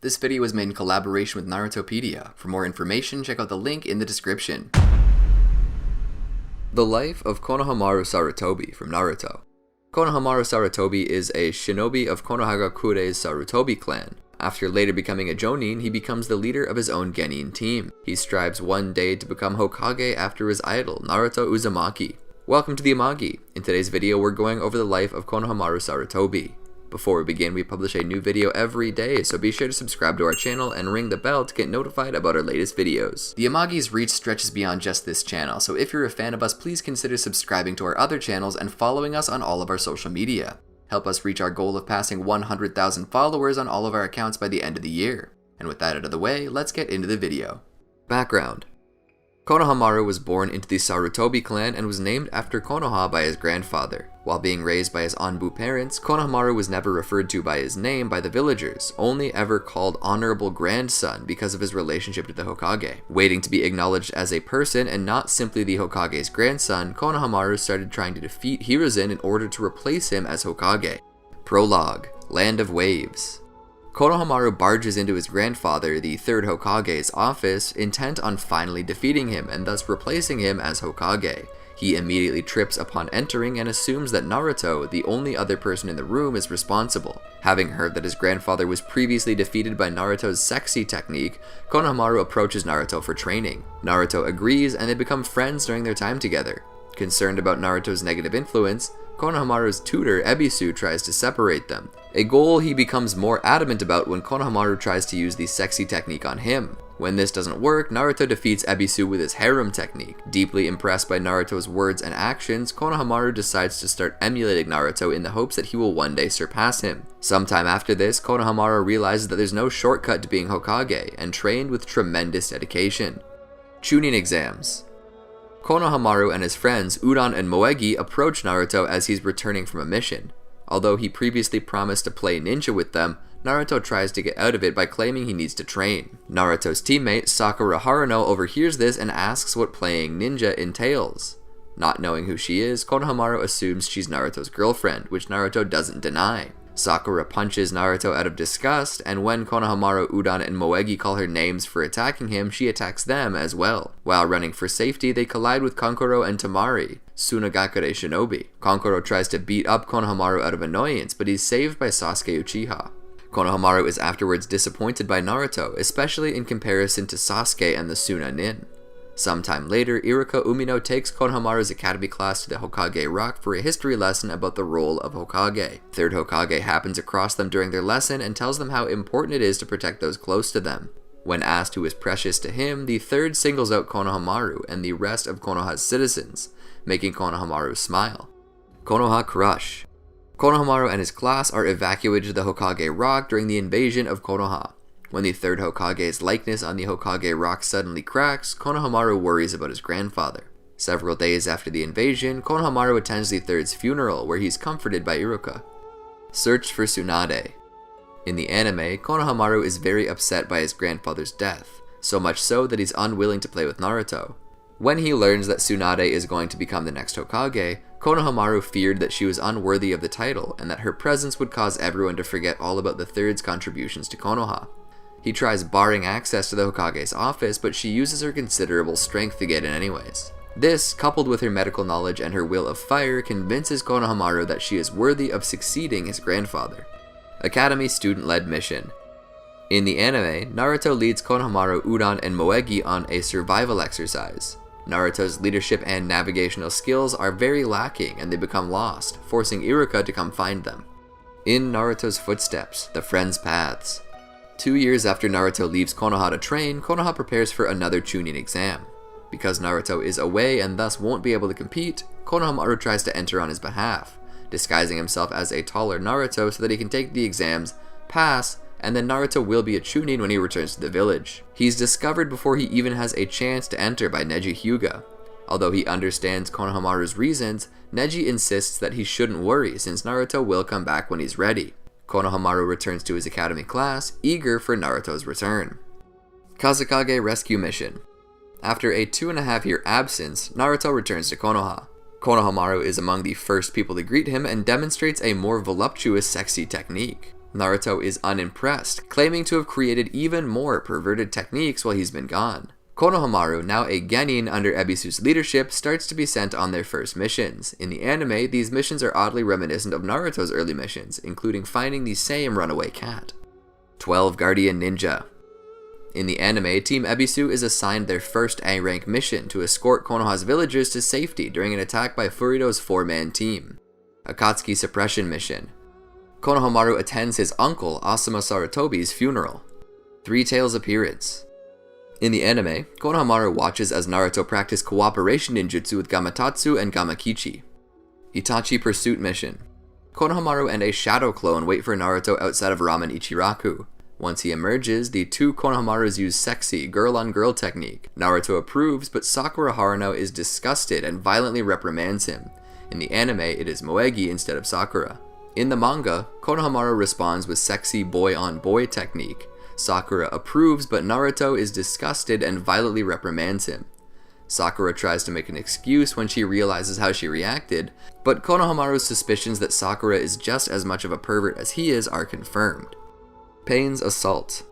This video was made in collaboration with Narutopedia. For more information, check out the link in the description. The Life of Konohamaru Sarutobi from Naruto. Konohamaru Sarutobi is a shinobi of Konohagakure's Sarutobi clan. After later becoming a jōnin, he becomes the leader of his own genin team. He strives one day to become Hokage after his idol, Naruto Uzumaki. Welcome to the Amagi. In today's video, we're going over the life of Konohamaru Sarutobi. Before we begin, we publish a new video every day, so be sure to subscribe to our channel and ring the bell to get notified about our latest videos. The Amagi's reach stretches beyond just this channel, so if you're a fan of us, please consider subscribing to our other channels and following us on all of our social media. Help us reach our goal of passing 100,000 followers on all of our accounts by the end of the year. And with that out of the way, let's get into the video. Background. Konohamaru was born into the Sarutobi clan and was named after Konoha by his grandfather. While being raised by his Anbu parents, Konohamaru was never referred to by his name by the villagers, only ever called Honorable Grandson because of his relationship to the Hokage. Waiting to be acknowledged as a person and not simply the Hokage's grandson, Konohamaru started trying to defeat Hiruzen in order to replace him as Hokage. Prologue. Land of Waves. Konohamaru barges into his grandfather, the third Hokage's office, intent on finally defeating him and thus replacing him as Hokage. He immediately trips upon entering and assumes that Naruto, the only other person in the room, is responsible. Having heard that his grandfather was previously defeated by Naruto's sexy technique, Konohamaru approaches Naruto for training. Naruto agrees and they become friends during their time together. Concerned about Naruto's negative influence, Konohamaru's tutor, Ebisu, tries to separate them, a goal he becomes more adamant about when Konohamaru tries to use the sexy technique on him. When this doesn't work, Naruto defeats Ebisu with his harem technique. Deeply impressed by Naruto's words and actions, Konohamaru decides to start emulating Naruto in the hopes that he will one day surpass him. Sometime after this, Konohamaru realizes that there's no shortcut to being Hokage, and trained with tremendous dedication. Chūnin Exams. Konohamaru and his friends Udon and Moegi approach Naruto as he's returning from a mission. Although he previously promised to play ninja with them, Naruto tries to get out of it by claiming he needs to train. Naruto's teammate Sakura Haruno overhears this and asks what playing ninja entails. Not knowing who she is, Konohamaru assumes she's Naruto's girlfriend, which Naruto doesn't deny. Sakura punches Naruto out of disgust, and when Konohamaru, Udon, and Moegi call her names for attacking him, she attacks them as well. While running for safety, they collide with Kankuro and Temari, Tsunade shinobi. Kankuro tries to beat up Konohamaru out of annoyance, but he's saved by Sasuke Uchiha. Konohamaru is afterwards disappointed by Naruto, especially in comparison to Sasuke and the Tsunanin. Sometime later, Iruka Umino takes Konohamaru's academy class to the Hokage Rock for a history lesson about the role of Hokage. Third Hokage happens across them during their lesson and tells them how important it is to protect those close to them. When asked who is precious to him, the third singles out Konohamaru and the rest of Konoha's citizens, making Konohamaru smile. Konoha Crush. Konohamaru and his class are evacuated to the Hokage Rock during the invasion of Konoha. When the third Hokage's likeness on the Hokage Rock suddenly cracks, Konohamaru worries about his grandfather. Several days after the invasion, Konohamaru attends the third's funeral, where he's comforted by Iruka. Search for Tsunade. In the anime, Konohamaru is very upset by his grandfather's death, so much so that he's unwilling to play with Naruto. When he learns that Tsunade is going to become the next Hokage, Konohamaru feared that she was unworthy of the title, and that her presence would cause everyone to forget all about the third's contributions to Konoha. He tries barring access to the Hokage's office, but she uses her considerable strength to get in anyways. This, coupled with her medical knowledge and her will of fire, convinces Konohamaru that she is worthy of succeeding his grandfather. Academy Student-Led Mission. In the anime, Naruto leads Konohamaru, Udon, and Moegi on a survival exercise. Naruto's leadership and navigational skills are very lacking and they become lost, forcing Iruka to come find them. In Naruto's footsteps, the friends' paths. 2 years after Naruto leaves Konoha to train, Konoha prepares for another Chūnin exam. Because Naruto is away and thus won't be able to compete, Konohamaru tries to enter on his behalf, disguising himself as a taller Naruto so that he can take the exams, pass, and then Naruto will be a Chūnin when he returns to the village. He's discovered before he even has a chance to enter by Neji Hyuga. Although he understands Konohamaru's reasons, Neji insists that he shouldn't worry since Naruto will come back when he's ready. Konohamaru returns to his academy class, eager for Naruto's return. Kazekage Rescue Mission. After a 2.5-year absence, Naruto returns to Konoha. Konohamaru is among the first people to greet him and demonstrates a more voluptuous sexy technique. Naruto is unimpressed, claiming to have created even more perverted techniques while he's been gone. Konohamaru, now a genin under Ebisu's leadership, starts to be sent on their first missions. In the anime, these missions are oddly reminiscent of Naruto's early missions, including finding the same runaway cat. 12 Guardian Ninja. In the anime, Team Ebisu is assigned their first A-rank mission to escort Konoha's villagers to safety during an attack by Furido's 4-man team. Akatsuki Suppression Mission. Konohamaru attends his uncle Asuma Sarutobi's funeral. Three Tails Appearance. In the anime, Konohamaru watches as Naruto practice cooperation ninjutsu with Gamatotsu and Gamakichi. Itachi Pursuit Mission. Konohamaru and a shadow clone wait for Naruto outside of Ramen Ichiraku. Once he emerges, the two Konohamarus use sexy, girl-on-girl technique. Naruto approves, but Sakura Haruno is disgusted and violently reprimands him. In the anime, it is Moegi instead of Sakura. In the manga, Konohamaru responds with sexy boy-on-boy technique. Sakura approves, but Naruto is disgusted and violently reprimands him. Sakura tries to make an excuse when she realizes how she reacted, but Konohamaru's suspicions that Sakura is just as much of a pervert as he is are confirmed. Pain's Assault.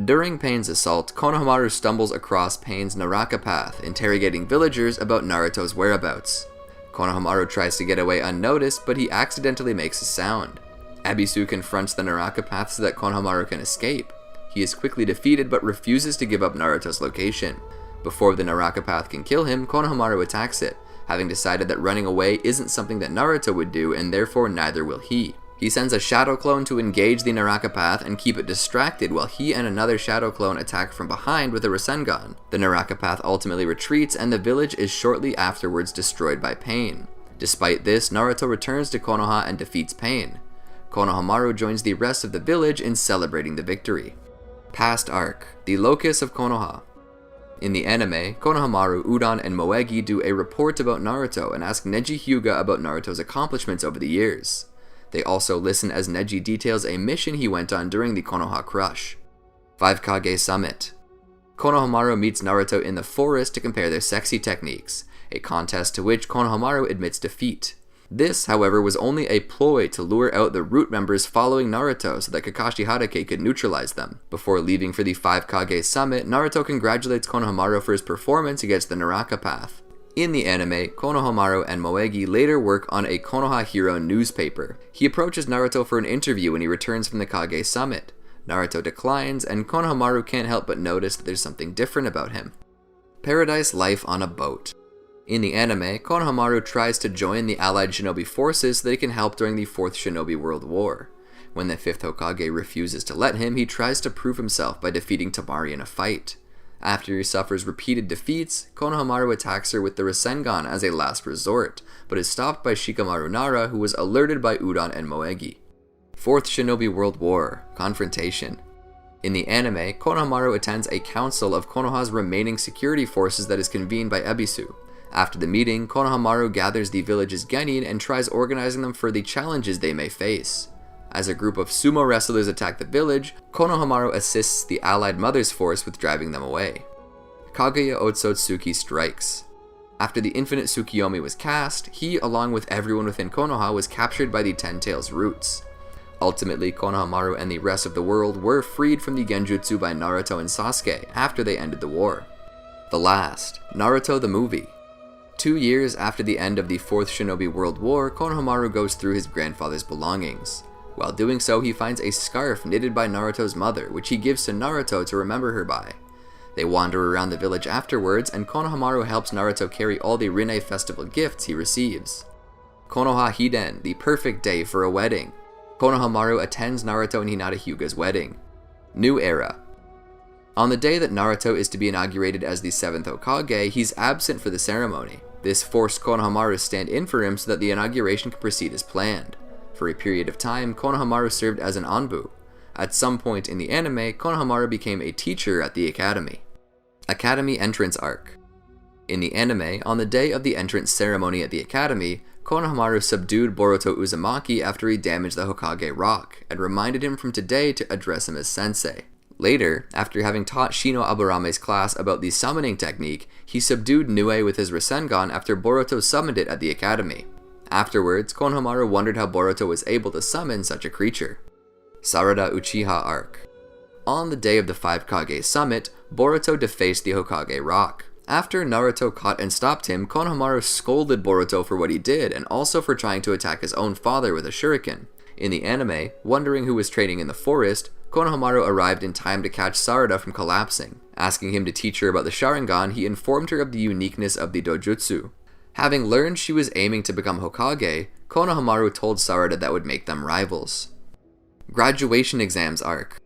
During Pain's assault, Konohamaru stumbles across Pain's Naraka path, interrogating villagers about Naruto's whereabouts. Konohamaru tries to get away unnoticed, but he accidentally makes a sound. Ebisu confronts the Naraka path so that Konohamaru can escape. He is quickly defeated but refuses to give up Naruto's location. Before the Naraka path can kill him, Konohamaru attacks it, having decided that running away isn't something that Naruto would do, and therefore neither will he. He sends a shadow clone to engage the Naraka path and keep it distracted while he and another shadow clone attack from behind with a Rasengan. The Naraka path ultimately retreats and the village is shortly afterwards destroyed by Pain. Despite this, Naruto returns to Konoha and defeats Pain. Konohamaru joins the rest of the village in celebrating the victory. Past Arc, the Locus of Konoha. In the anime, Konohamaru, Udon, and Moegi do a report about Naruto and ask Neji Hyuga about Naruto's accomplishments over the years. They also listen as Neji details a mission he went on during the Konoha Crush. 5 Kage Summit. Konohamaru meets Naruto in the forest to compare their sexy techniques, a contest to which Konohamaru admits defeat. This, however, was only a ploy to lure out the root members following Naruto so that Kakashi Hatake could neutralize them. Before leaving for the 5 Kage Summit, Naruto congratulates Konohamaru for his performance against the Naraka path. In the anime, Konohamaru and Moegi later work on a Konoha Hero newspaper. He approaches Naruto for an interview when he returns from the Kage Summit. Naruto declines, and Konohamaru can't help but notice that there's something different about him. Paradise Life on a Boat. In the anime, Konohamaru tries to join the allied shinobi forces so that he can help during the 4th Shinobi World War. When the 5th Hokage refuses to let him, he tries to prove himself by defeating Temari in a fight. After he suffers repeated defeats, Konohamaru attacks her with the Rasengan as a last resort, but is stopped by Shikamaru Nara, who was alerted by Udon and Moegi. 4th Shinobi World War, Confrontation. In the anime, Konohamaru attends a council of Konoha's remaining security forces that is convened by Ebisu. After the meeting, Konohamaru gathers the village's genin and tries organizing them for the challenges they may face. As a group of sumo wrestlers attack the village, Konohamaru assists the allied mother's force with driving them away. Kaguya Ōtsutsuki strikes. After the Infinite Tsukiyomi was cast, he, along with everyone within Konoha, was captured by the Ten Tails Roots. Ultimately, Konohamaru and the rest of the world were freed from the Genjutsu by Naruto and Sasuke after they ended the war. The last, Naruto the movie. 2 years after the end of the 4th Shinobi World War, Konohamaru goes through his grandfather's belongings. While doing so, he finds a scarf knitted by Naruto's mother, which he gives to Naruto to remember her by. They wander around the village afterwards, and Konohamaru helps Naruto carry all the Rinne Festival gifts he receives. Konoha Hiden, the perfect day for a wedding. Konohamaru attends Naruto and Hinata Hyuga's wedding. New Era. On the day that Naruto is to be inaugurated as the 7th Hokage, he's absent for the ceremony. This forced Konohamaru to stand in for him so that the inauguration could proceed as planned. For a period of time, Konohamaru served as an Anbu. At some point in the anime, Konohamaru became a teacher at the academy. Academy Entrance Arc. In the anime, on the day of the entrance ceremony at the academy, Konohamaru subdued Boruto Uzumaki after he damaged the Hokage rock, and reminded him from today to address him as sensei. Later, after having taught Shino Aburame's class about the summoning technique, he subdued Nue with his Rasengan after Boruto summoned it at the academy. Afterwards, Konohamaru wondered how Boruto was able to summon such a creature. Sarada Uchiha Arc. On the day of the 5 Kage summit, Boruto defaced the Hokage rock. After Naruto caught and stopped him, Konohamaru scolded Boruto for what he did and also for trying to attack his own father with a shuriken. In the anime, wondering who was training in the forest, Konohamaru arrived in time to catch Sarada from collapsing. Asking him to teach her about the Sharingan, he informed her of the uniqueness of the dojutsu. Having learned she was aiming to become Hokage, Konohamaru told Sarada that would make them rivals. Graduation Exams Arc.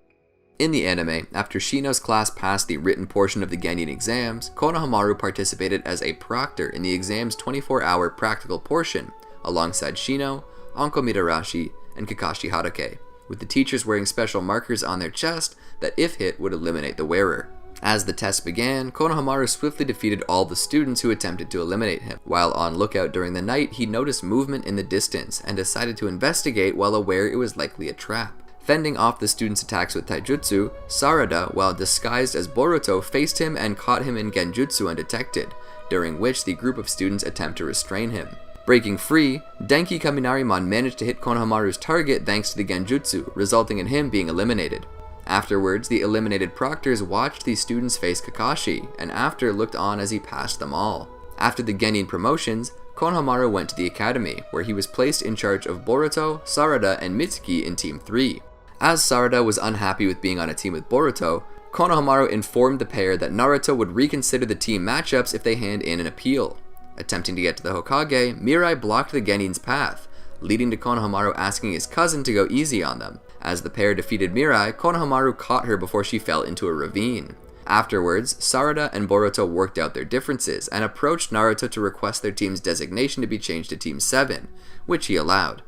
In the anime, after Shino's class passed the written portion of the Genin Exams, Konohamaru participated as a proctor in the exam's 24-hour practical portion, alongside Shino, Anko Midarashi, and Kakashi Hatake, with the teachers wearing special markers on their chest that, if hit, would eliminate the wearer. As the test began, Konohamaru swiftly defeated all the students who attempted to eliminate him. While on lookout during the night, he noticed movement in the distance and decided to investigate while aware it was likely a trap. Fending off the students' attacks with taijutsu, Sarada, while disguised as Boruto, faced him and caught him in genjutsu undetected, during which the group of students attempt to restrain him. Breaking free, Denki Kaminarimon managed to hit Konohamaru's target thanks to the genjutsu, resulting in him being eliminated. Afterwards, the eliminated proctors watched the students face Kakashi, and after looked on as he passed them all. After the Genin promotions, Konohamaru went to the academy, where he was placed in charge of Boruto, Sarada, and Mitsuki in Team 3. As Sarada was unhappy with being on a team with Boruto, Konohamaru informed the pair that Naruto would reconsider the team matchups if they hand in an appeal. Attempting to get to the Hokage, Mirai blocked the Genin's path, leading to Konohamaru asking his cousin to go easy on them. As the pair defeated Mirai, Konohamaru caught her before she fell into a ravine. Afterwards, Sarada and Boruto worked out their differences and approached Naruto to request their team's designation to be changed to Team 7, which he allowed.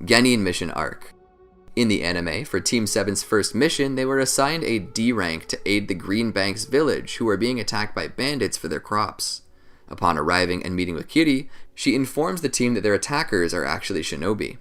Genin Mission Arc. In the anime, for Team 7's first mission, they were assigned a D rank to aid the Green Banks village, who were being attacked by bandits for their crops. Upon arriving and meeting with Kiri, she informs the team that their attackers are actually shinobi.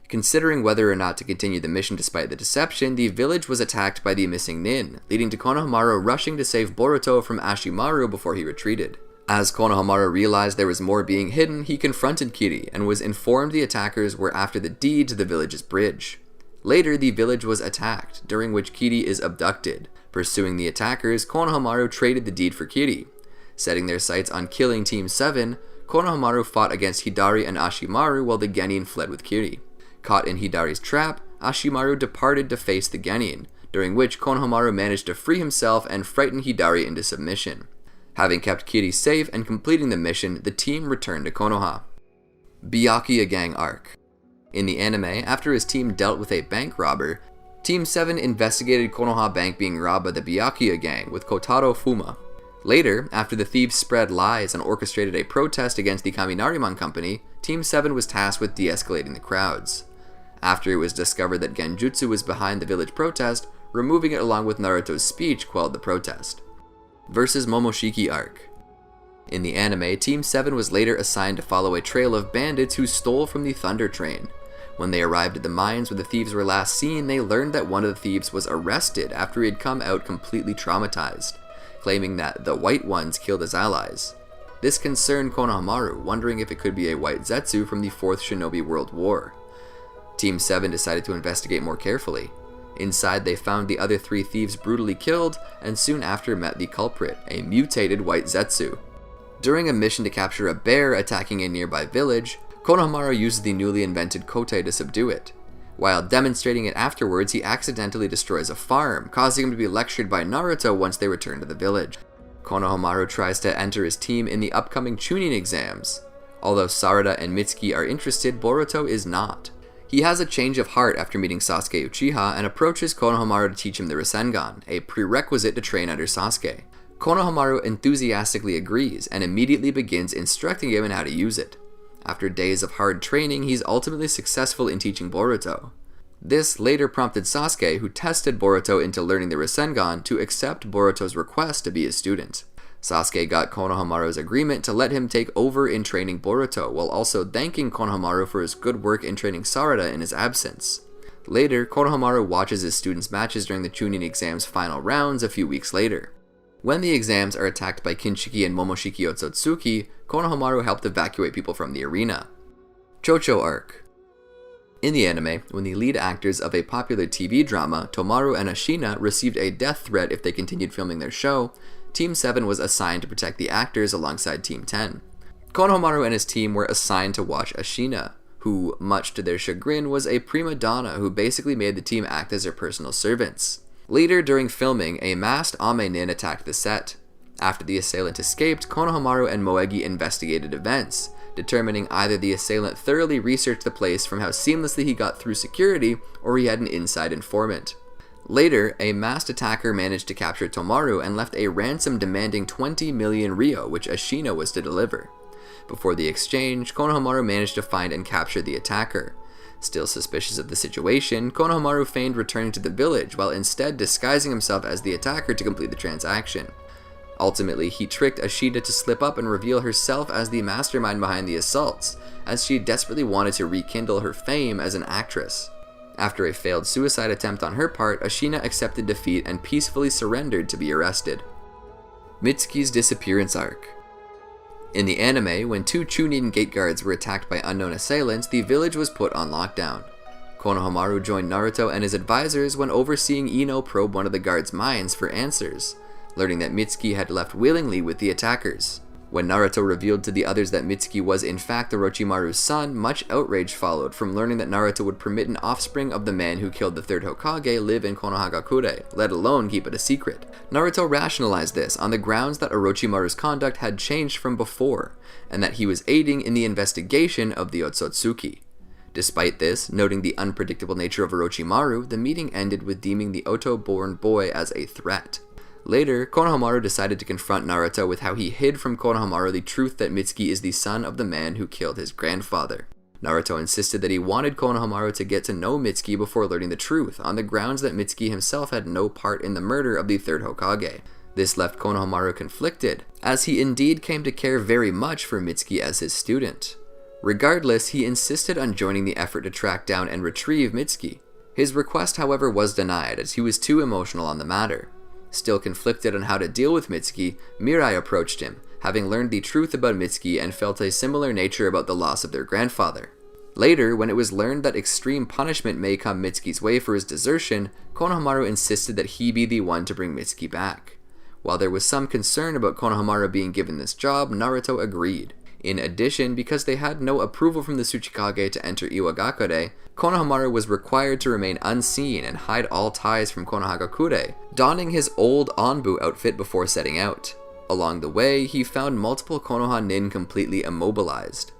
Considering whether or not to continue the mission despite the deception, the village was attacked by the missing nin, leading to Konohamaru rushing to save Boruto from Ashimaru before he retreated. As Konohamaru realized there was more being hidden, he confronted Kiri and was informed the attackers were after the deed to the village's bridge. Later, the village was attacked, during which Kiri is abducted. Pursuing the attackers, Konohamaru traded the deed for Kiri. Setting their sights on killing Team 7, Konohamaru fought against Hidari and Ashimaru while the Genin fled with Kiri. Caught in Hidari's trap, Ashimaru departed to face the Genin, during which Konohamaru managed to free himself and frighten Hidari into submission. Having kept Kiri safe and completing the mission, the team returned to Konoha. Byakuya Gang Arc. In the anime, after his team dealt with a bank robber, Team 7 investigated Konoha Bank being robbed by the Byakuya Gang with Kotaro Fuma. Later, after the thieves spread lies and orchestrated a protest against the Kaminarimon Company, Team 7 was tasked with de-escalating the crowds. After it was discovered that genjutsu was behind the village protest, removing it along with Naruto's speech quelled the protest. Versus Momoshiki Arc. In the anime, Team 7 was later assigned to follow a trail of bandits who stole from the Thunder Train. When they arrived at the mines where the thieves were last seen, they learned that one of the thieves was arrested after he had come out completely traumatized, claiming that the White Ones killed his allies. This concerned Konohamaru, wondering if it could be a White Zetsu from the 4th Shinobi World War. Team 7 decided to investigate more carefully. Inside, they found the other 3 thieves brutally killed, and soon after met the culprit, a mutated White Zetsu. During a mission to capture a bear attacking a nearby village, Konohamaru uses the newly invented kote to subdue it. While demonstrating it afterwards, he accidentally destroys a farm, causing him to be lectured by Naruto once they return to the village. Konohamaru tries to enter his team in the upcoming Chūnin Exams. Although Sarada and Mitsuki are interested, Boruto is not. He has a change of heart after meeting Sasuke Uchiha and approaches Konohamaru to teach him the Rasengan, a prerequisite to train under Sasuke. Konohamaru enthusiastically agrees and immediately begins instructing him in how to use it. After days of hard training, he's ultimately successful in teaching Boruto. This later prompted Sasuke, who tested Boruto into learning the Rasengan, to accept Boruto's request to be his student. Sasuke got Konohamaru's agreement to let him take over in training Boruto, while also thanking Konohamaru for his good work in training Sarada in his absence. Later, Konohamaru watches his students' matches during the Chūnin Exams' final rounds a few weeks later. When the exams are attacked by Kinshiki and Momoshiki Ōtsutsuki, Konohamaru helped evacuate people from the arena. Chōchō Arc. In the anime, when the lead actors of a popular TV drama, Tomaru and Ashina, received a death threat if they continued filming their show, Team 7 was assigned to protect the actors alongside Team 10. Konohamaru and his team were assigned to watch Ashina, who, much to their chagrin, was a prima donna who basically made the team act as their personal servants. Later, during filming, a masked Ame-nin attacked the set. After the assailant escaped, Konohamaru and Moegi investigated events, determining either the assailant thoroughly researched the place from how seamlessly he got through security, or he had an inside informant. Later, a masked attacker managed to capture Tomaru and left a ransom demanding 20 million ryo, which Ashina was to deliver. Before the exchange, Konohamaru managed to find and capture the attacker. Still suspicious of the situation, Konohamaru feigned returning to the village while instead disguising himself as the attacker to complete the transaction. Ultimately, he tricked Ashina to slip up and reveal herself as the mastermind behind the assaults, as she desperately wanted to rekindle her fame as an actress. After a failed suicide attempt on her part, Ashina accepted defeat and peacefully surrendered to be arrested. Mitsuki's Disappearance Arc. In the anime, when 2 Chūnin gate guards were attacked by unknown assailants, the village was put on lockdown. Konohamaru joined Naruto and his advisors when overseeing Ino probe one of the guards' minds for answers, learning that Mitsuki had left willingly with the attackers. When Naruto revealed to the others that Mitsuki was in fact Orochimaru's son, much outrage followed from learning that Naruto would permit an offspring of the man who killed the 3rd Hokage live in Konohagakure, let alone keep it a secret. Naruto rationalized this on the grounds that Orochimaru's conduct had changed from before, and that he was aiding in the investigation of the Ōtsutsuki. Despite this, noting the unpredictable nature of Orochimaru, the meeting ended with deeming the Oto-born boy as a threat. Later, Konohamaru decided to confront Naruto with how he hid from Konohamaru the truth that Mitsuki is the son of the man who killed his grandfather. Naruto insisted that he wanted Konohamaru to get to know Mitsuki before learning the truth, on the grounds that Mitsuki himself had no part in the murder of the 3rd Hokage. This left Konohamaru conflicted, as he indeed came to care very much for Mitsuki as his student. Regardless, he insisted on joining the effort to track down and retrieve Mitsuki. His request, however, was denied, as he was too emotional on the matter. Still conflicted on how to deal with Mitsuki, Mirai approached him, having learned the truth about Mitsuki and felt a similar nature about the loss of their grandfather. Later, when it was learned that extreme punishment may come Mitsuki's way for his desertion, Konohamaru insisted that he be the one to bring Mitsuki back. While there was some concern about Konohamaru being given this job, Naruto agreed. In addition, because they had no approval from the Tsuchikage to enter Iwagakure, Konohamaru was required to remain unseen and hide all ties from Konohagakure, donning his old Anbu outfit before setting out. Along the way, he found multiple Konoha nin completely immobilized.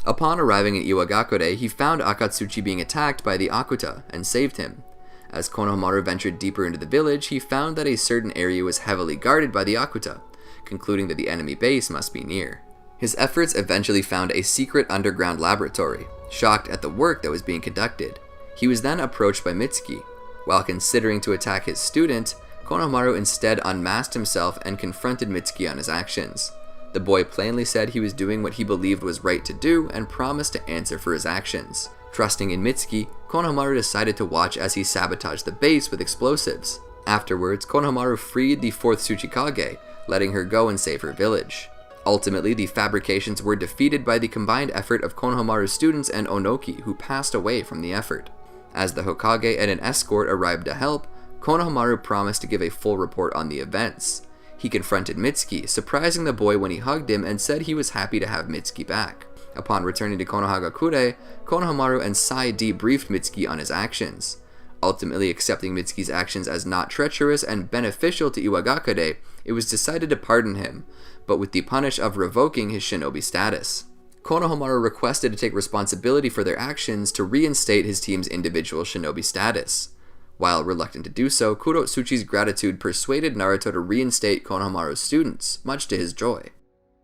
Upon arriving in Iwagakure, he found Akatsuki being attacked by the Akuta and saved him. As Konohamaru ventured deeper into the village, he found that a certain area was heavily guarded by the Akuta, concluding that the enemy base must be near. His efforts eventually found a secret underground laboratory. Shocked at the work that was being conducted, he was then approached by Mitsuki. While considering to attack his student, Konohamaru instead unmasked himself and confronted Mitsuki on his actions. The boy plainly said he was doing what he believed was right to do and promised to answer for his actions. Trusting in Mitsuki, Konohamaru decided to watch as he sabotaged the base with explosives. Afterwards, Konohamaru freed the 4th Tsuchikage, letting her go and save her village. Ultimately, the fabrications were defeated by the combined effort of Konohamaru's students and Onoki, who passed away from the effort. As the Hokage and an escort arrived to help, Konohamaru promised to give a full report on the events. He confronted Mitsuki, surprising the boy when he hugged him and said he was happy to have Mitsuki back. Upon returning to Konohagakure, Konohamaru and Sai debriefed Mitsuki on his actions. Ultimately accepting Mitsuki's actions as not treacherous and beneficial to Iwagakure, it was decided to pardon him, but with the punish of revoking his shinobi status. Konohamaru requested to take responsibility for their actions to reinstate his team's individual shinobi status. While reluctant to do so, Kurotsuchi's gratitude persuaded Naruto to reinstate Konohamaru's students, much to his joy.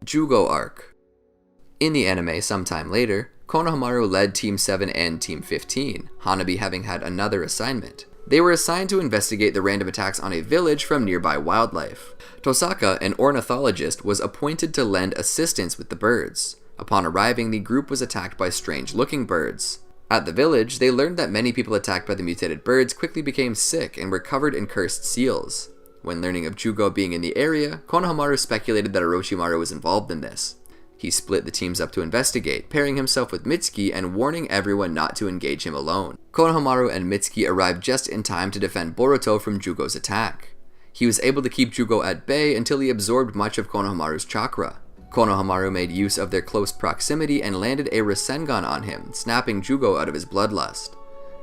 Jūgo Arc. In the anime sometime later, Konohamaru led Team 7 and Team 15, Hanabi having had another assignment. They were assigned to investigate the random attacks on a village from nearby wildlife. Tosaka, an ornithologist, was appointed to lend assistance with the birds. Upon arriving, the group was attacked by strange-looking birds. At the village, they learned that many people attacked by the mutated birds quickly became sick and were covered in cursed seals. When learning of Jūgo being in the area, Konohamaru speculated that Orochimaru was involved in this. He split the teams up to investigate, pairing himself with Mitsuki and warning everyone not to engage him alone. Konohamaru and Mitsuki arrived just in time to defend Boruto from Jūgo's attack. He was able to keep Jūgo at bay until he absorbed much of Konohamaru's chakra. Konohamaru made use of their close proximity and landed a Rasengan on him, snapping Jūgo out of his bloodlust.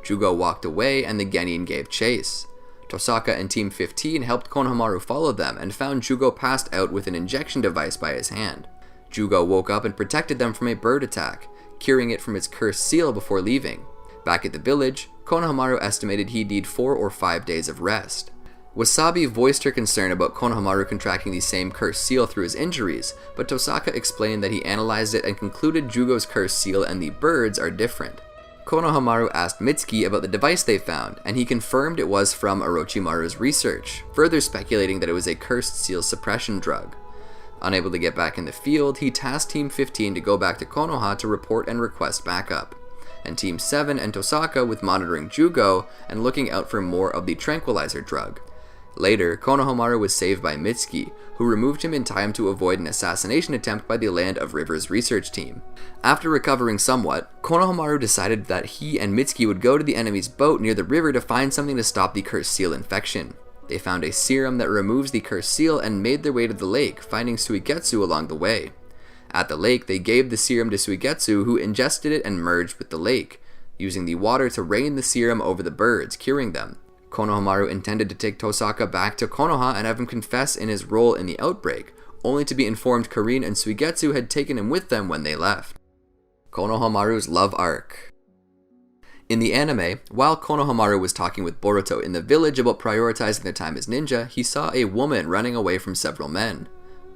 Jūgo walked away and the Genin gave chase. Tosaka and Team 15 helped Konohamaru follow them and found Jūgo passed out with an injection device by his hand. Jūgo woke up and protected them from a bird attack, curing it from its cursed seal before leaving. Back at the village, Konohamaru estimated he'd need 4 or 5 days of rest. Wasabi voiced her concern about Konohamaru contracting the same cursed seal through his injuries, but Tosaka explained that he analyzed it and concluded Jūgo's cursed seal and the birds are different. Konohamaru asked Mitsuki about the device they found, and he confirmed it was from Orochimaru's research, further speculating that it was a cursed seal suppression drug. Unable to get back in the field, he tasked Team 15 to go back to Konoha to report and request backup, and Team 7 and Tosaka with monitoring Jūgo and looking out for more of the tranquilizer drug. Later, Konohamaru was saved by Mitsuki, who removed him in time to avoid an assassination attempt by the Land of Rivers research team. After recovering somewhat, Konohamaru decided that he and Mitsuki would go to the enemy's boat near the river to find something to stop the cursed seal infection. They found a serum that removes the cursed seal and made their way to the lake, finding Suigetsu along the way. At the lake, they gave the serum to Suigetsu, who ingested it and merged with the lake, using the water to rain the serum over the birds, curing them. Konohamaru intended to take Tosaka back to Konoha and have him confess in his role in the outbreak, only to be informed Karin and Suigetsu had taken him with them when they left. Konohamaru's Love Arc. In the anime, while Konohamaru was talking with Boruto in the village about prioritizing their time as ninja, he saw a woman running away from several men.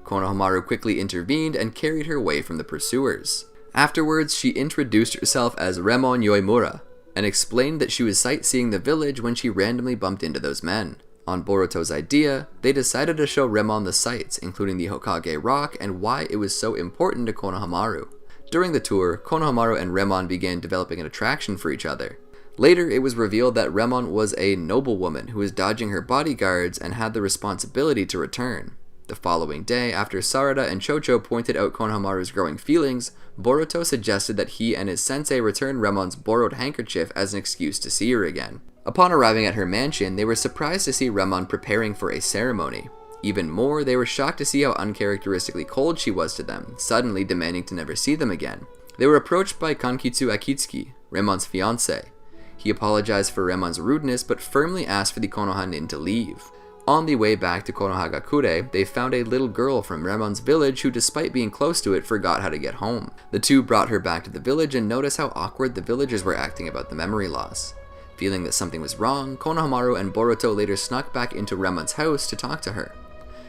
Konohamaru quickly intervened and carried her away from the pursuers. Afterwards, she introduced herself as Remon Yoimura, and explained that she was sightseeing the village when she randomly bumped into those men. On Boruto's idea, they decided to show Remon the sights, including the Hokage rock and why it was so important to Konohamaru. During the tour, Konohamaru and Remon began developing an attraction for each other. Later, it was revealed that Remon was a noblewoman who was dodging her bodyguards and had the responsibility to return. The following day, after Sarada and Chōchō pointed out Konohamaru's growing feelings, Boruto suggested that he and his sensei return Remon's borrowed handkerchief as an excuse to see her again. Upon arriving at her mansion, they were surprised to see Remon preparing for a ceremony. Even more, they were shocked to see how uncharacteristically cold she was to them, suddenly demanding to never see them again. They were approached by Kankitsu Akitsuki, Remon's fiancé. He apologized for Remon's rudeness, but firmly asked for the Konoha nin to leave. On the way back to Konohagakure, they found a little girl from Remon's village who, despite being close to it, forgot how to get home. The two brought her back to the village and noticed how awkward the villagers were acting about the memory loss. Feeling that something was wrong, Konohamaru and Boruto later snuck back into Remon's house to talk to her.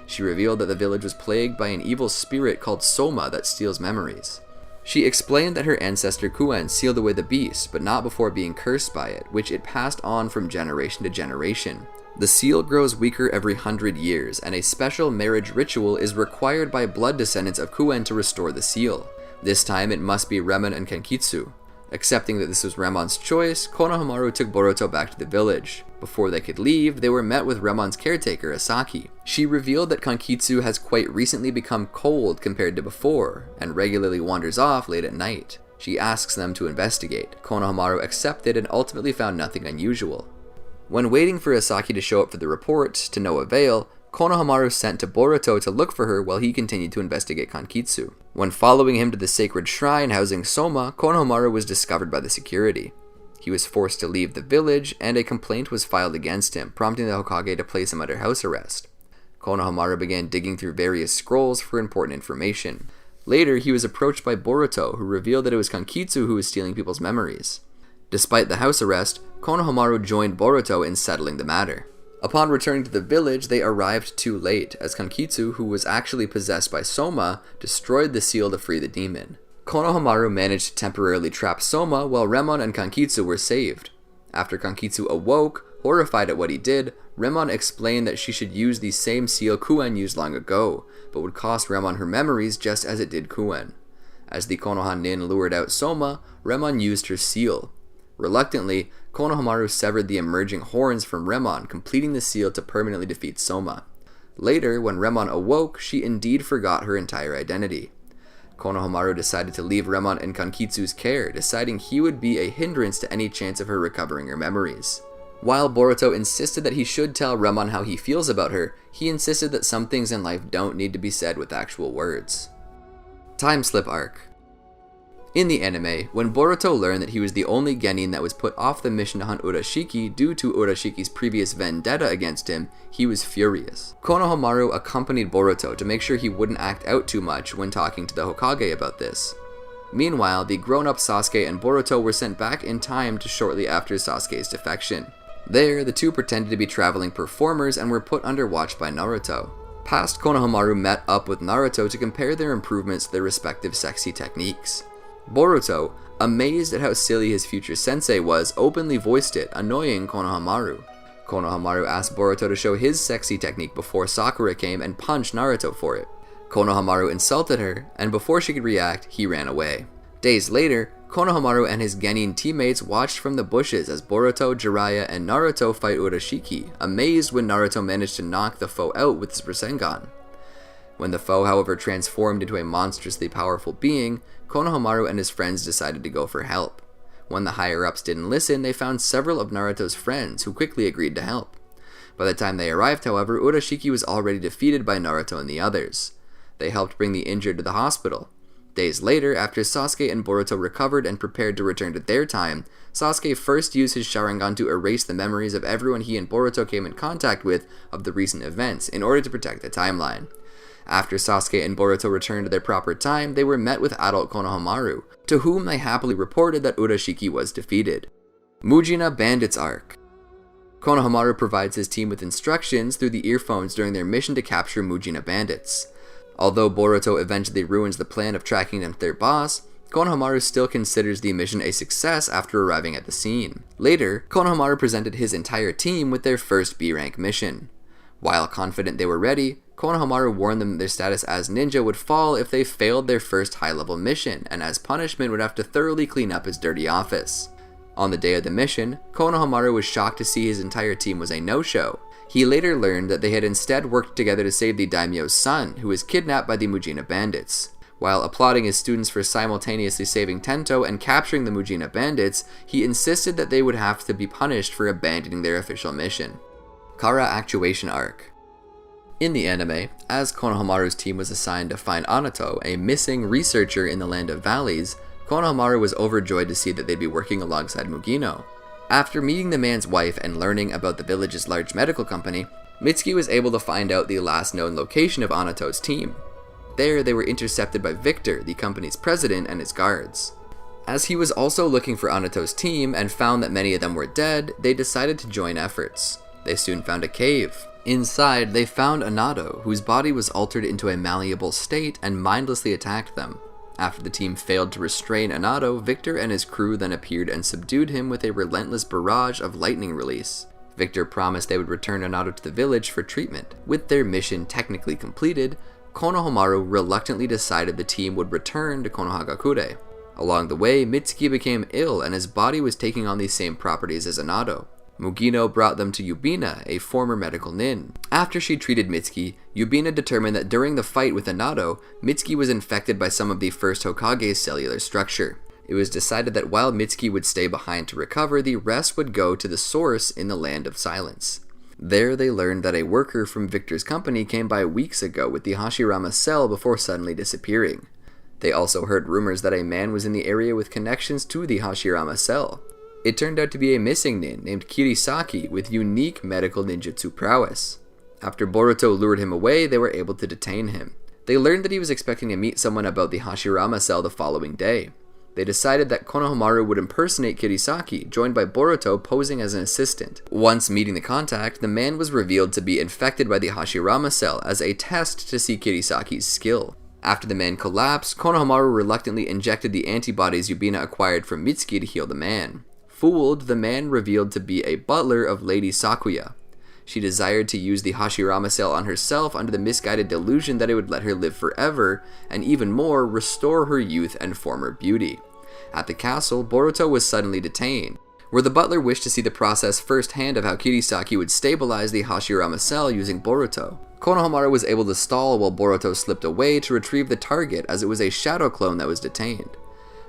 She revealed that the village was plagued by an evil spirit called Soma that steals memories. She explained that her ancestor Kuen sealed away the beast, but not before being cursed by it, which it passed on from generation to generation. The seal grows weaker every 100 years, and a special marriage ritual is required by blood descendants of Kuen to restore the seal. This time it must be Remon and Kankitsu. Accepting that this was Remon's choice, Konohamaru took Boruto back to the village. Before they could leave, they were met with Remon's caretaker, Asaki. She revealed that Kankitsu has quite recently become cold compared to before, and regularly wanders off late at night. She asks them to investigate. Konohamaru accepted and ultimately found nothing unusual. When waiting for Asaki to show up for the report, to no avail, Konohamaru sent to Boruto to look for her while he continued to investigate Kankitsu. When following him to the sacred shrine housing Soma, Konohamaru was discovered by the security. He was forced to leave the village, and a complaint was filed against him, prompting the Hokage to place him under house arrest. Konohamaru began digging through various scrolls for important information. Later, he was approached by Boruto, who revealed that it was Kankitsu who was stealing people's memories. Despite the house arrest, Konohamaru joined Boruto in settling the matter. Upon returning to the village, they arrived too late, as Kankitsu, who was actually possessed by Soma, destroyed the seal to free the demon. Konohamaru managed to temporarily trap Soma while Remon and Kankitsu were saved. After Kankitsu awoke, horrified at what he did, Remon explained that she should use the same seal Kuen used long ago, but would cost Remon her memories just as it did Kuen. As the Konoha nin lured out Soma, Remon used her seal. Reluctantly, Konohamaru severed the emerging horns from Remon, completing the seal to permanently defeat Soma. Later, when Remon awoke, she indeed forgot her entire identity. Konohamaru decided to leave Remon in Kankitsu's care, deciding he would be a hindrance to any chance of her recovering her memories. While Boruto insisted that he should tell Remon how he feels about her, he insisted that some things in life don't need to be said with actual words. Time Slip Arc. In the anime, when Boruto learned that he was the only genin that was put off the mission to hunt Urashiki due to Urashiki's previous vendetta against him, he was furious. Konohamaru accompanied Boruto to make sure he wouldn't act out too much when talking to the Hokage about this. Meanwhile, the grown-up Sasuke and Boruto were sent back in time to shortly after Sasuke's defection. There, the two pretended to be traveling performers and were put under watch by Naruto. Past Konohamaru met up with Naruto to compare their improvements to their respective sexy techniques. Boruto, amazed at how silly his future sensei was, openly voiced it, annoying Konohamaru. Konohamaru asked Boruto to show his sexy technique before Sakura came and punched Naruto for it. Konohamaru insulted her, and before she could react, he ran away. Days later, Konohamaru and his genin teammates watched from the bushes as Boruto, Jiraiya, and Naruto fight Urashiki, amazed when Naruto managed to knock the foe out with his Rasengan. When the foe, however, transformed into a monstrously powerful being, Konohamaru and his friends decided to go for help. When the higher-ups didn't listen, they found several of Naruto's friends, who quickly agreed to help. By the time they arrived, however, Urashiki was already defeated by Naruto and the others. They helped bring the injured to the hospital. Days later, after Sasuke and Boruto recovered and prepared to return to their time, Sasuke first used his Sharingan to erase the memories of everyone he and Boruto came in contact with of the recent events in order to protect the timeline. After Sasuke and Boruto returned to their proper time, they were met with adult Konohamaru, to whom they happily reported that Urashiki was defeated. Mujina Bandits Arc. Konohamaru provides his team with instructions through the earphones during their mission to capture Mujina Bandits. Although Boruto eventually ruins the plan of tracking them to their boss, Konohamaru still considers the mission a success after arriving at the scene. Later, Konohamaru presented his entire team with their first B-rank mission. While confident they were ready, Konohamaru warned them that their status as ninja would fall if they failed their first high-level mission, and as punishment would have to thoroughly clean up his dirty office. On the day of the mission, Konohamaru was shocked to see his entire team was a no-show. He later learned that they had instead worked together to save the daimyo's son, who was kidnapped by the Mujina Bandits. While applauding his students for simultaneously saving Tento and capturing the Mujina Bandits, he insisted that they would have to be punished for abandoning their official mission. Kara Actuation Arc. In the anime, as Konohamaru's team was assigned to find Anato, a missing researcher in the Land of Valleys, Konohamaru was overjoyed to see that they'd be working alongside Mugino. After meeting the man's wife and learning about the village's large medical company, Mitsuki was able to find out the last known location of Anato's team. There, they were intercepted by Victor, the company's president, and his guards. As he was also looking for Anato's team and found that many of them were dead, they decided to join efforts. They soon found a cave. Inside, they found Anato, whose body was altered into a malleable state and mindlessly attacked them. After the team failed to restrain Anato, Victor and his crew then appeared and subdued him with a relentless barrage of lightning release. Victor promised they would return Anato to the village for treatment. With their mission technically completed, Konohamaru reluctantly decided the team would return to Konohagakure. Along the way, Mitsuki became ill and his body was taking on the same properties as Anato. Mugino brought them to Yubina, a former medical nin. After she treated Mitsuki, Yubina determined that during the fight with Anato, Mitsuki was infected by some of the first Hokage's cellular structure. It was decided that while Mitsuki would stay behind to recover, the rest would go to the source in the Land of Silence. There they learned that a worker from Victor's company came by weeks ago with the Hashirama cell before suddenly disappearing. They also heard rumors that a man was in the area with connections to the Hashirama cell. It turned out to be a missing nin named Kirisaki with unique medical ninjutsu prowess. After Boruto lured him away, they were able to detain him. They learned that he was expecting to meet someone about the Hashirama cell the following day. They decided that Konohamaru would impersonate Kirisaki, joined by Boruto posing as an assistant. Once meeting the contact, the man was revealed to be infected by the Hashirama cell as a test to see Kirisaki's skill. After the man collapsed, Konohamaru reluctantly injected the antibodies Yubina acquired from Mitsuki to heal the man. Fooled, the man revealed to be a butler of Lady Sakuya. She desired to use the Hashirama cell on herself under the misguided delusion that it would let her live forever, and even more, restore her youth and former beauty. At the castle, Boruto was suddenly detained, where the butler wished to see the process firsthand of how Kirisaki would stabilize the Hashirama cell using Boruto. Konohamaru was able to stall while Boruto slipped away to retrieve the target, as it was a shadow clone that was detained.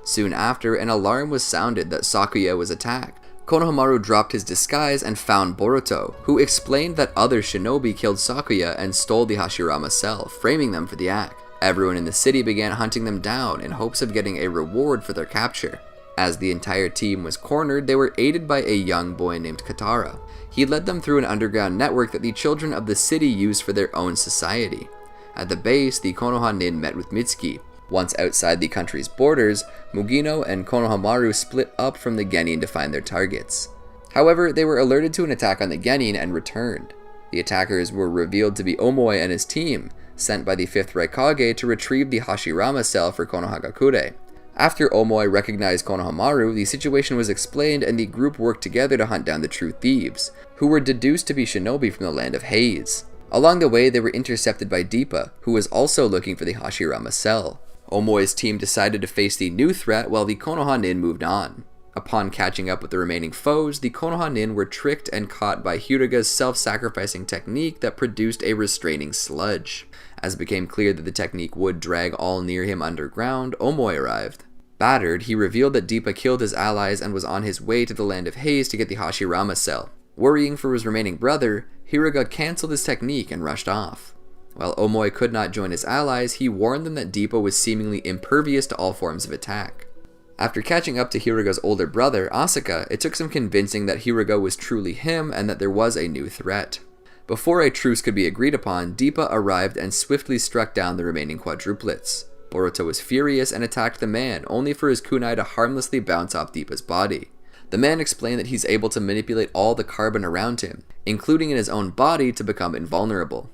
Soon after, an alarm was sounded that Sakuya was attacked. Konohamaru dropped his disguise and found Boruto, who explained that other shinobi killed Sakuya and stole the Hashirama cell, framing them for the act. Everyone in the city began hunting them down in hopes of getting a reward for their capture. As the entire team was cornered, they were aided by a young boy named Katara. He led them through an underground network that the children of the city used for their own society. At the base, the Konoha nin met with Mitsuki. Once outside the country's borders, Mugino and Konohamaru split up from the Genin to find their targets. However, they were alerted to an attack on the Genin and returned. The attackers were revealed to be Omoi and his team, sent by the 5th Raikage to retrieve the Hashirama cell for Konohagakure. After Omoi recognized Konohamaru, the situation was explained and the group worked together to hunt down the true thieves, who were deduced to be shinobi from the land of Haze. Along the way, they were intercepted by Deepa, who was also looking for the Hashirama cell. Omoi's team decided to face the new threat while the Konoha nin moved on. Upon catching up with the remaining foes, the Konoha nin were tricked and caught by Hyuga's self-sacrificing technique that produced a restraining sludge. As it became clear that the technique would drag all near him underground, Omoi arrived. Battered, he revealed that Deepa killed his allies and was on his way to the land of Haze to get the Hashirama cell. Worrying for his remaining brother, Hyuga cancelled his technique and rushed off. While Omoi could not join his allies, he warned them that Deepa was seemingly impervious to all forms of attack. After catching up to Hyuga's older brother, Asuka, it took some convincing that Hyuga was truly him and that there was a new threat. Before a truce could be agreed upon, Deepa arrived and swiftly struck down the remaining quadruplets. Boruto was furious and attacked the man, only for his kunai to harmlessly bounce off Deepa's body. The man explained that he's able to manipulate all the carbon around him, including in his own body, to become invulnerable.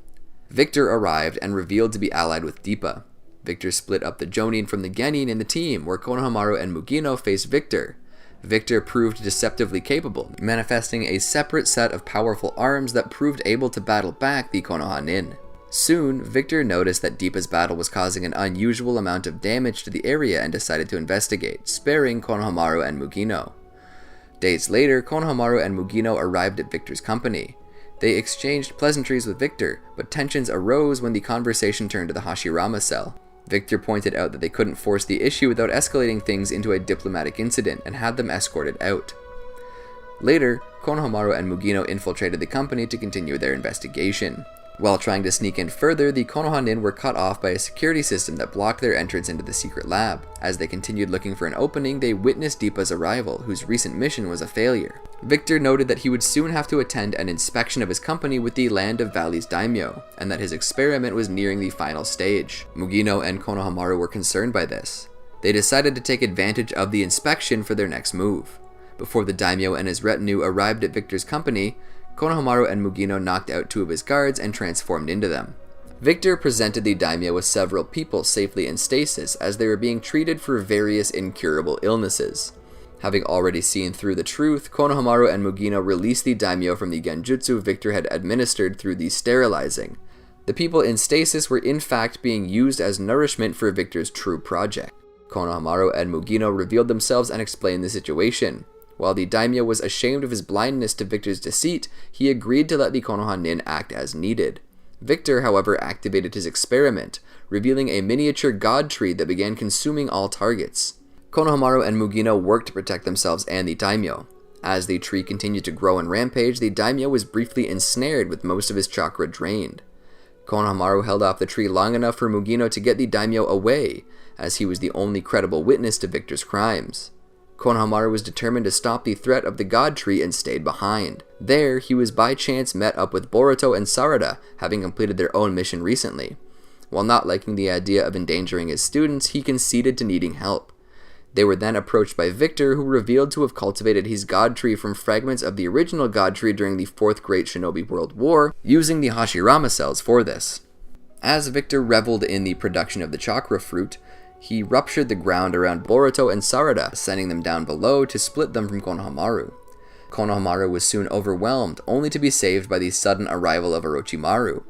Victor arrived and revealed to be allied with Deepa. Victor split up the jōnin from the genin in the team, where Konohamaru and Mugino faced Victor. Victor proved deceptively capable, manifesting a separate set of powerful arms that proved able to battle back the Konoha nin. Soon, Victor noticed that Deepa's battle was causing an unusual amount of damage to the area and decided to investigate, sparing Konohamaru and Mugino. Days later, Konohamaru and Mugino arrived at Victor's company. They exchanged pleasantries with Victor, but tensions arose when the conversation turned to the Hashirama cell. Victor pointed out that they couldn't force the issue without escalating things into a diplomatic incident and had them escorted out. Later, Konohamaru and Mugino infiltrated the company to continue their investigation. While trying to sneak in further, the Konoha nin were cut off by a security system that blocked their entrance into the secret lab. As they continued looking for an opening, they witnessed Deepa's arrival, whose recent mission was a failure. Victor noted that he would soon have to attend an inspection of his company with the Land of Valley's daimyo, and that his experiment was nearing the final stage. Mugino and Konohamaru were concerned by this. They decided to take advantage of the inspection for their next move. Before the daimyo and his retinue arrived at Victor's company, Konohamaru and Mugino knocked out 2 of his guards and transformed into them. Victor presented the daimyo with several people safely in stasis as they were being treated for various incurable illnesses. Having already seen through the truth, Konohamaru and Mugino released the daimyo from the genjutsu Victor had administered through the sterilizing. The people in stasis were in fact being used as nourishment for Victor's true project. Konohamaru and Mugino revealed themselves and explained the situation. While the daimyo was ashamed of his blindness to Victor's deceit, he agreed to let the Konoha nin act as needed. Victor, however, activated his experiment, revealing a miniature god tree that began consuming all targets. Konohamaru and Mugino worked to protect themselves and the daimyo. As the tree continued to grow and rampage, the daimyo was briefly ensnared with most of his chakra drained. Konohamaru held off the tree long enough for Mugino to get the daimyo away, as he was the only credible witness to Victor's crimes. Konohamaru was determined to stop the threat of the god tree and stayed behind. There, he was by chance met up with Boruto and Sarada, having completed their own mission recently. While not liking the idea of endangering his students, he conceded to needing help. They were then approached by Victor, who revealed to have cultivated his god tree from fragments of the original god tree during the 4th Great Shinobi World War, using the Hashirama cells for this. As Victor reveled in the production of the chakra fruit, he ruptured the ground around Boruto and Sarada, sending them down below to split them from Konohamaru. Konohamaru was soon overwhelmed, only to be saved by the sudden arrival of Orochimaru.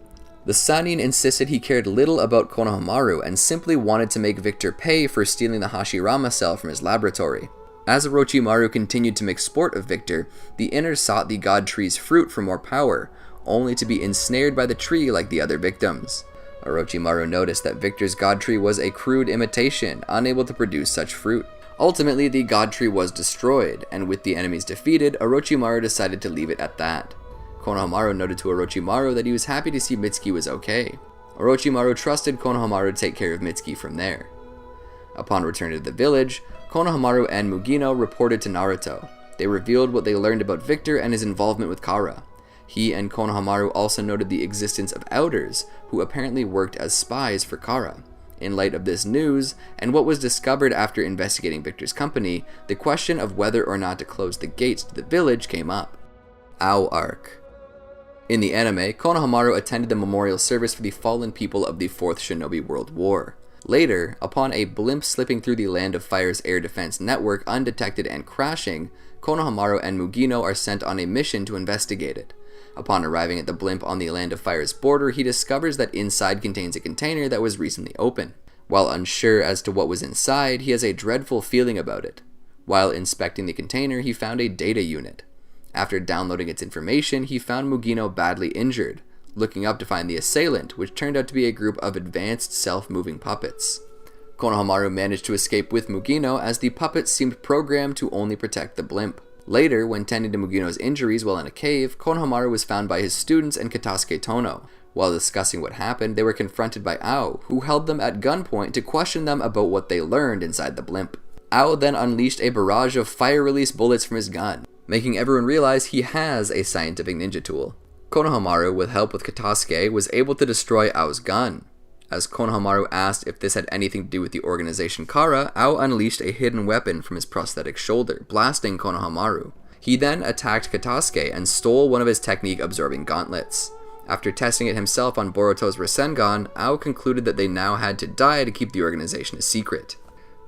The Sannin insisted he cared little about Konohamaru and simply wanted to make Victor pay for stealing the Hashirama cell from his laboratory. As Orochimaru continued to make sport of Victor, the Inner sought the god tree's fruit for more power, only to be ensnared by the tree like the other victims. Orochimaru noticed that Victor's god tree was a crude imitation, unable to produce such fruit. Ultimately, the god tree was destroyed, and with the enemies defeated, Orochimaru decided to leave it at that. Konohamaru noted to Orochimaru that he was happy to see Mitsuki was okay. Orochimaru trusted Konohamaru to take care of Mitsuki from there. Upon returning to the village, Konohamaru and Mugino reported to Naruto. They revealed what they learned about Victor and his involvement with Kara. He and Konohamaru also noted the existence of Outers, who apparently worked as spies for Kara. In light of this news, and what was discovered after investigating Victor's company, the question of whether or not to close the gates to the village came up. Ō Arc. In the anime, Konohamaru attended the memorial service for the fallen people of the 4th Shinobi World War. Later, upon a blimp slipping through the Land of Fire's air defense network undetected and crashing, Konohamaru and Mugino are sent on a mission to investigate it. Upon arriving at the blimp on the Land of Fire's border, he discovers that inside contains a container that was recently open. While unsure as to what was inside, he has a dreadful feeling about it. While inspecting the container, he found a data unit. After downloading its information, he found Mugino badly injured, looking up to find the assailant, which turned out to be a group of advanced self-moving puppets. Konohamaru managed to escape with Mugino as the puppets seemed programmed to only protect the blimp. Later, when tending to Mugino's injuries while in a cave, Konohamaru was found by his students and Katasuke Tono. While discussing what happened, they were confronted by Ō, who held them at gunpoint to question them about what they learned inside the blimp. Ō then unleashed a barrage of fire-release bullets from his gun, making everyone realize he has a scientific ninja tool. Konohamaru, with help with Katasuke, was able to destroy Ō's gun. As Konohamaru asked if this had anything to do with the organization Kara, Ō unleashed a hidden weapon from his prosthetic shoulder, blasting Konohamaru. He then attacked Katasuke and stole one of his technique-absorbing gauntlets. After testing it himself on Boruto's Rasengan, Ō concluded that they now had to die to keep the organization a secret.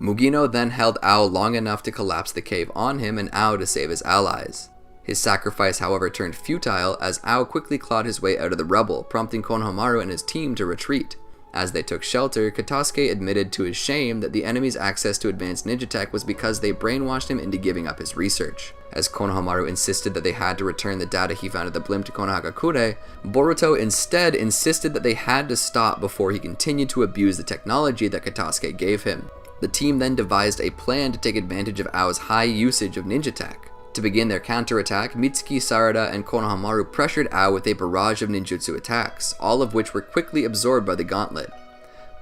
Mugino then held Ō long enough to collapse the cave on him and Ō to save his allies. His sacrifice, however, turned futile as Ō quickly clawed his way out of the rubble, prompting Konohamaru and his team to retreat. As they took shelter, Katasuke admitted to his shame that the enemy's access to advanced ninja tech was because they brainwashed him into giving up his research. As Konohamaru insisted that they had to return the data he found at the blimp to Konohagakure, Boruto instead insisted that they had to stop before he continued to abuse the technology that Katasuke gave him. The team then devised a plan to take advantage of Ō's high usage of ninja tech. To begin their counterattack, Mitsuki, Sarada, and Konohamaru pressured Ō with a barrage of ninjutsu attacks, all of which were quickly absorbed by the gauntlet.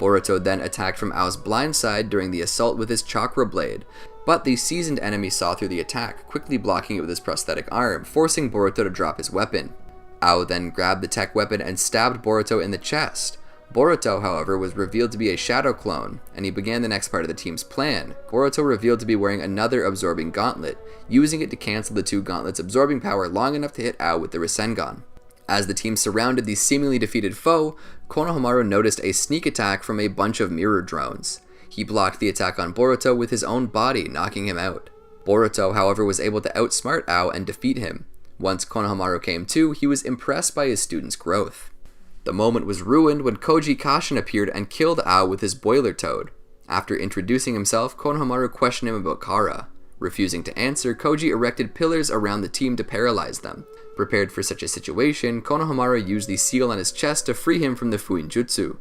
Boruto then attacked from Ō's blind side during the assault with his chakra blade, but the seasoned enemy saw through the attack, quickly blocking it with his prosthetic arm, forcing Boruto to drop his weapon. Ō then grabbed the tech weapon and stabbed Boruto in the chest. Boruto, however, was revealed to be a shadow clone, and he began the next part of the team's plan. Boruto revealed to be wearing another absorbing gauntlet, using it to cancel the two gauntlets' absorbing power long enough to hit Ō with the Rasengan. As the team surrounded the seemingly defeated foe, Konohamaru noticed a sneak attack from a bunch of mirror drones. He blocked the attack on Boruto with his own body, knocking him out. Boruto, however, was able to outsmart Ō and defeat him. Once Konohamaru came to, he was impressed by his student's growth. The moment was ruined when Koji Kashin appeared and killed Ō with his boiler toad. After introducing himself, Konohamaru questioned him about Kara. Refusing to answer, Koji erected pillars around the team to paralyze them. Prepared for such a situation, Konohamaru used the seal on his chest to free him from the Fuinjutsu.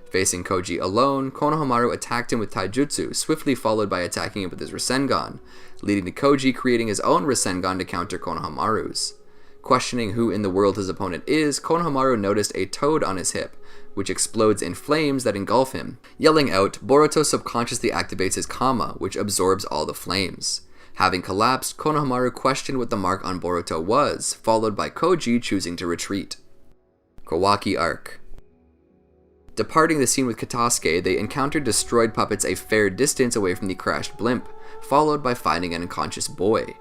Facing Koji alone, Konohamaru attacked him with Taijutsu, swiftly followed by attacking him with his Rasengan, leading to Koji creating his own Rasengan to counter Konohamaru's. Questioning who in the world his opponent is, Konohamaru noticed a toad on his hip, which explodes in flames that engulf him. Yelling out, Boruto subconsciously activates his Kama, which absorbs all the flames. Having collapsed, Konohamaru questioned what the mark on Boruto was, followed by Koji choosing to retreat. Kawaki Arc. Departing the scene with Katasuke, they encountered destroyed puppets a fair distance away from the crashed blimp, followed by finding an unconscious boy.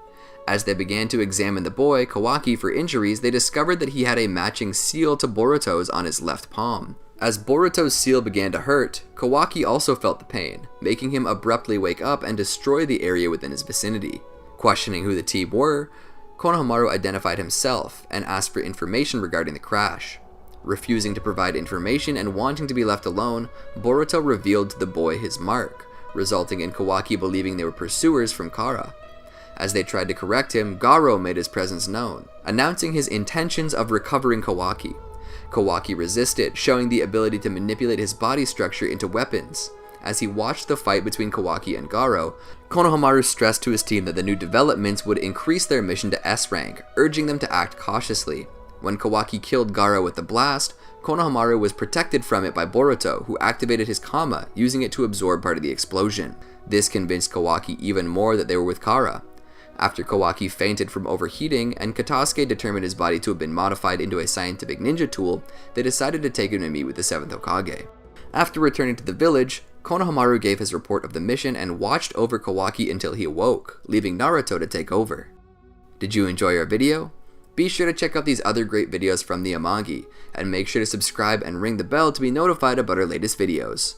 As they began to examine the boy, Kawaki, for injuries, they discovered that he had a matching seal to Boruto's on his left palm. As Boruto's seal began to hurt, Kawaki also felt the pain, making him abruptly wake up and destroy the area within his vicinity. Questioning who the team were, Konohamaru identified himself and asked for information regarding the crash. Refusing to provide information and wanting to be left alone, Boruto revealed to the boy his mark, resulting in Kawaki believing they were pursuers from Kara. As they tried to correct him, Garo made his presence known, announcing his intentions of recovering Kawaki. Kawaki resisted, showing the ability to manipulate his body structure into weapons. As he watched the fight between Kawaki and Garo, Konohamaru stressed to his team that the new developments would increase their mission to S rank, urging them to act cautiously. When Kawaki killed Garo with the blast, Konohamaru was protected from it by Boruto, who activated his Kama, using it to absorb part of the explosion. This convinced Kawaki even more that they were with Kara. After Kawaki fainted from overheating, and Katasuke determined his body to have been modified into a scientific ninja tool, they decided to take him to meet with the 7th Hokage. After returning to the village, Konohamaru gave his report of the mission and watched over Kawaki until he awoke, leaving Naruto to take over. Did you enjoy our video? Be sure to check out these other great videos from the Amagi, and make sure to subscribe and ring the bell to be notified about our latest videos.